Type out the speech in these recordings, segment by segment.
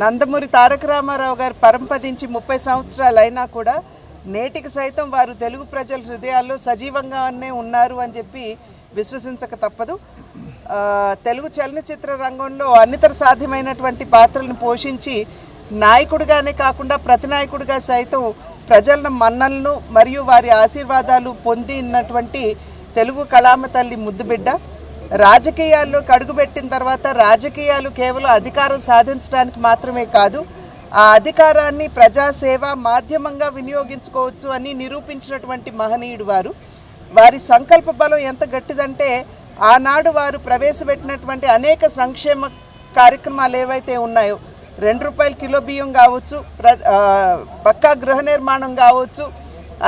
నందమూరి తారక రామారావు గారు పరంపదించి 30 సంవత్సరాలు అయినా కూడా నేటికి సైతం వారు తెలుగు ప్రజల హృదయాల్లో సజీవంగానే ఉన్నారు అని చెప్పి విశ్వసించక తప్పదు. తెలుగు చలనచిత్ర రంగంలో అన్నితర సాధ్యమైనటువంటి పాత్రలను పోషించి నాయకుడిగానే కాకుండా ప్రతినాయకుడిగా సైతం ప్రజల మన్నలను మరియు వారి ఆశీర్వాదాలు పొందినటువంటి తెలుగు కళామ తల్లి ముద్దుబిడ్డ. రాజకీయాల్లోకి అడుగుపెట్టిన తర్వాత రాజకీయాలు కేవలం అధికారం సాధించడానికి మాత్రమే కాదు, ఆ అధికారాన్ని ప్రజాసేవ మాధ్యమంగా వినియోగించుకోవచ్చు అని నిరూపించినటువంటి మహనీయుడు వారు. వారి సంకల్ప బలం ఎంత గట్టిదంటే ఆనాడు వారు ప్రవేశపెట్టినటువంటి అనేక సంక్షేమ కార్యక్రమాలు ఏవైతే ఉన్నాయో, 2 రూపాయల కిలో బియ్యం కావచ్చు, పక్కా గృహ నిర్మాణం కావచ్చు,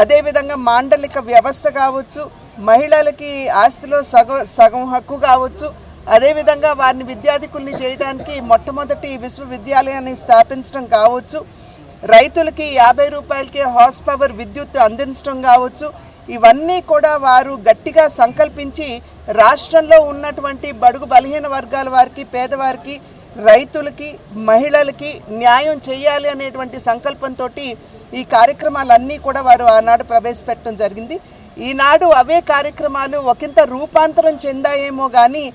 అదేవిధంగా మాండలిక వ్యవస్థ కావచ్చు, మహిళలకి ఆస్తిలో సగం హక్కు కావచ్చు, అదేవిధంగా వారిని విద్యాధికుల్ని చేయడానికి మొట్టమొదటి విశ్వవిద్యాలయాన్ని స్థాపించడం కావచ్చు, రైతులకి 50 రూపాయలకే హార్స్ పవర్ విద్యుత్ అందించడం కావచ్చు, ఇవన్నీ కూడా వారు గట్టిగా సంకల్పించి రాష్ట్రంలో ఉన్నటువంటి బడుగు బలహీన వర్గాల వారికి, పేదవారికి, రైతులకి, మహిళలకి న్యాయం చేయాలి అనేటువంటి సంకల్పంతో ఈ కార్యక్రమాలన్నీ కూడా వారు ఆనాడు ప్రవేశపెట్టడం జరిగింది. ఈనాడు అవే కార్యక్రమాలు ఒకంత రూపాంతరం చెందాయేమో కానీ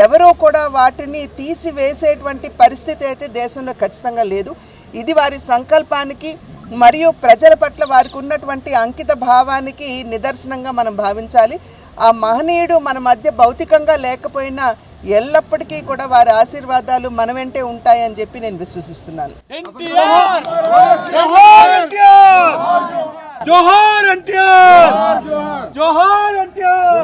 ఎవరో కూడా వాటిని తీసివేసేటువంటి పరిస్థితి అయితే దేశంలో ఖచ్చితంగా లేదు. ఇది వారి సంకల్పానికి మరియు ప్రజల పట్ల వారికి ఉన్నటువంటి అంకిత భావానికి నిదర్శనంగా మనం భావించాలి. ఆ మహనీయుడు మన మధ్య భౌతికంగా లేకపోయినా ఎల్లప్పటికీ కూడా వారి ఆశీర్వాదాలు మన వెంటే ఉంటాయని చెప్పి నేను విశ్వసిస్తున్నాను. జోహార్ ఎన్టీఆర్! జోహార్ ఎన్టీఆర్!